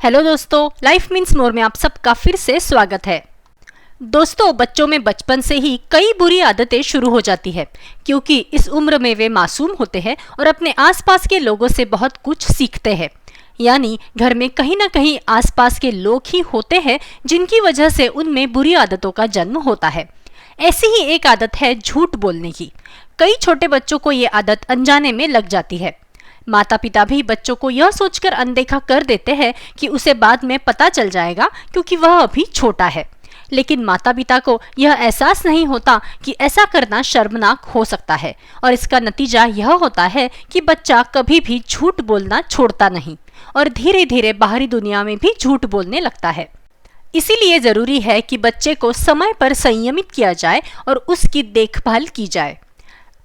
Hello दोस्तों, life means more में आप सबका फिर से स्वागत है। दोस्तों, बच्चों में बचपन से ही कई बुरी आदतें शुरू हो जाती है क्योंकि इस उम्र में वे मासूम होते हैं और अपने आसपास के लोगों से बहुत कुछ सीखते हैं। यानी घर में कहीं ना कहीं आसपास के लोग ही होते हैं जिनकी वजह से उनमें बुरी आदतों का जन्म होता है। ऐसी ही एक आदत है झूठ बोलने की। कई छोटे बच्चों को ये आदत अनजाने में लग जाती है। माता पिता भी बच्चों को यह सोचकर अनदेखा कर देते हैं कि उसे बाद में पता चल जाएगा क्योंकि वह अभी छोटा है। लेकिन माता पिता को यह एहसास नहीं होता कि ऐसा करना शर्मनाक हो सकता है और इसका नतीजा यह होता है कि बच्चा कभी भी झूठ बोलना छोड़ता नहीं और धीरे धीरे बाहरी दुनिया में भी झूठ बोलने लगता है। इसीलिए जरूरी है कि बच्चे को समय पर संयमित किया जाए और उसकी देखभाल की जाए।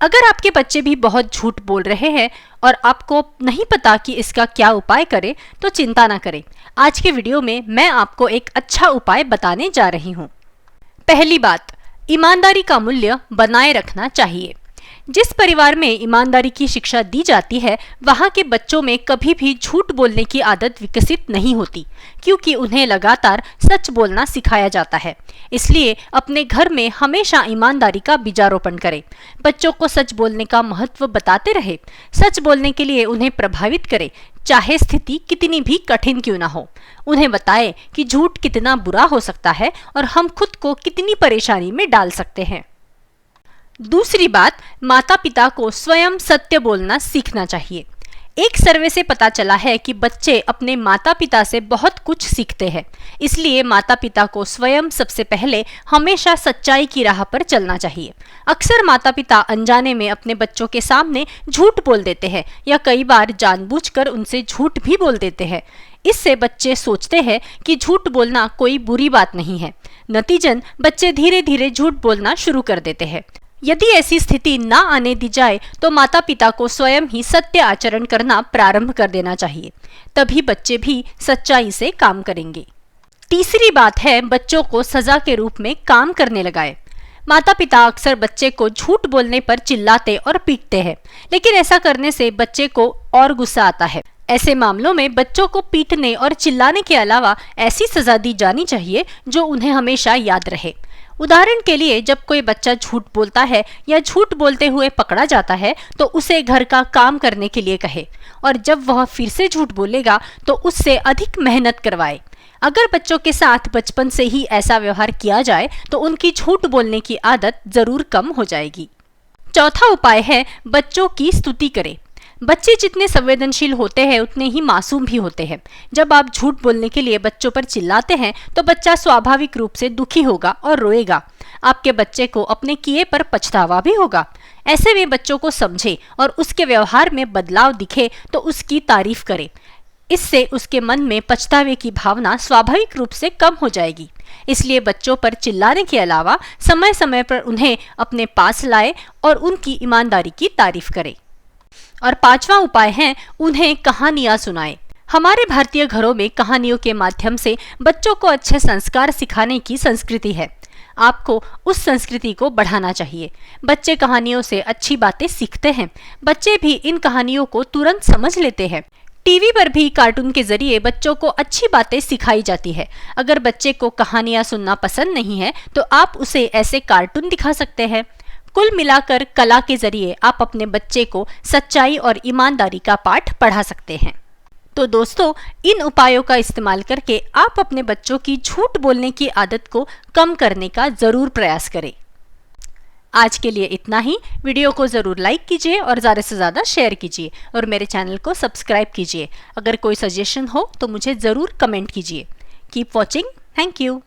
अगर आपके बच्चे भी बहुत झूठ बोल रहे हैं और आपको नहीं पता कि इसका क्या उपाय करें, तो चिंता न करें। आज के वीडियो में मैं आपको एक अच्छा उपाय बताने जा रही हूँ। पहली बात, ईमानदारी का मूल्य बनाए रखना चाहिए। जिस परिवार में ईमानदारी की शिक्षा दी जाती है, वहाँ के बच्चों में कभी भी झूठ बोलने की आदत विकसित नहीं होती क्योंकि उन्हें लगातार सच बोलना सिखाया जाता है। इसलिए अपने घर में हमेशा ईमानदारी का बीजारोपण करें। बच्चों को सच बोलने का महत्व बताते रहे। सच बोलने के लिए उन्हें प्रभावित करें, चाहे स्थिति कितनी भी कठिन क्यों ना हो। उन्हें बताएं कि झूठ कितना बुरा हो सकता है और हम खुद को कितनी परेशानी में डाल सकते हैं। दूसरी बात, माता पिता को स्वयं सत्य बोलना सीखना चाहिए। एक सर्वे से पता चला है कि बच्चे अपने माता पिता से बहुत कुछ सीखते हैं। इसलिए माता पिता को स्वयं सबसे पहले हमेशा सच्चाई की राह पर चलना चाहिए। अक्सर माता पिता अनजाने में अपने बच्चों के सामने झूठ बोल देते हैं या कई बार जानबूझकर उनसे झूठ भी बोल देते हैं। इससे बच्चे सोचते हैं कि झूठ बोलना कोई बुरी बात नहीं है। नतीजन बच्चे धीरे धीरे झूठ बोलना शुरू कर देते हैं। यदि ऐसी स्थिति ना आने दी जाए तो माता पिता को स्वयं ही सत्य आचरण करना प्रारंभ कर देना चाहिए। तभी बच्चे भी सच्चाई से काम करेंगे। तीसरी बात है, बच्चों को सजा के रूप में काम करने लगाए। माता पिता अक्सर बच्चे को झूठ बोलने पर चिल्लाते और पीटते हैं, लेकिन ऐसा करने से बच्चे को और गुस्सा आता है। ऐसे मामलों में बच्चों को पीटने और चिल्लाने के अलावा ऐसी सजा दी जानी चाहिए जो उन्हें हमेशा याद रहे। उदाहरण के लिए, जब कोई बच्चा झूठ बोलता है या झूठ बोलते हुए पकड़ा जाता है तो उसे घर का काम करने के लिए कहे और जब वह फिर से झूठ बोलेगा तो उससे अधिक मेहनत करवाए। अगर बच्चों के साथ बचपन से ही ऐसा व्यवहार किया जाए तो उनकी झूठ बोलने की आदत जरूर कम हो जाएगी। चौथा उपाय है, बच्चों की स्तुति करें। बच्चे जितने संवेदनशील होते हैं उतने ही मासूम भी होते हैं। जब आप झूठ बोलने के लिए बच्चों पर चिल्लाते हैं तो बच्चा स्वाभाविक रूप से दुखी होगा और रोएगा। आपके बच्चे को अपने किए पर पछतावा भी होगा। ऐसे में बच्चों को समझे और उसके व्यवहार में बदलाव दिखे तो उसकी तारीफ करें। इससे उसके मन में पछतावे की भावना स्वाभाविक रूप से कम हो जाएगी। इसलिए बच्चों पर चिल्लाने के अलावा समय समय पर उन्हें अपने पास लाए और उनकी ईमानदारी की तारीफ करें। और पांचवा उपाय है, उन्हें कहानियां सुनाएं। हमारे भारतीय घरों में कहानियों के माध्यम से बच्चों को अच्छे संस्कार सिखाने की संस्कृति है। आपको उस संस्कृति को बढ़ाना चाहिए। बच्चे कहानियों से अच्छी बातें सीखते हैं। बच्चे भी इन कहानियों को तुरंत समझ लेते हैं। टीवी पर भी कार्टून के जरिए बच्चों को अच्छी बातें सिखाई जाती है। अगर बच्चे को कहानियां सुनना पसंद नहीं है तो आप उसे ऐसे कार्टून दिखा सकते हैं। कुल मिलाकर कला के जरिए आप अपने बच्चे को सच्चाई और ईमानदारी का पाठ पढ़ा सकते हैं। तो दोस्तों, इन उपायों का इस्तेमाल करके आप अपने बच्चों की झूठ बोलने की आदत को कम करने का जरूर प्रयास करें। आज के लिए इतना ही। वीडियो को जरूर लाइक कीजिए और ज़्यादा से ज़्यादा शेयर कीजिए और मेरे चैनल को सब्सक्राइब कीजिए। अगर कोई सजेशन हो तो मुझे ज़रूर कमेंट कीजिए। Keep watching. Thank you.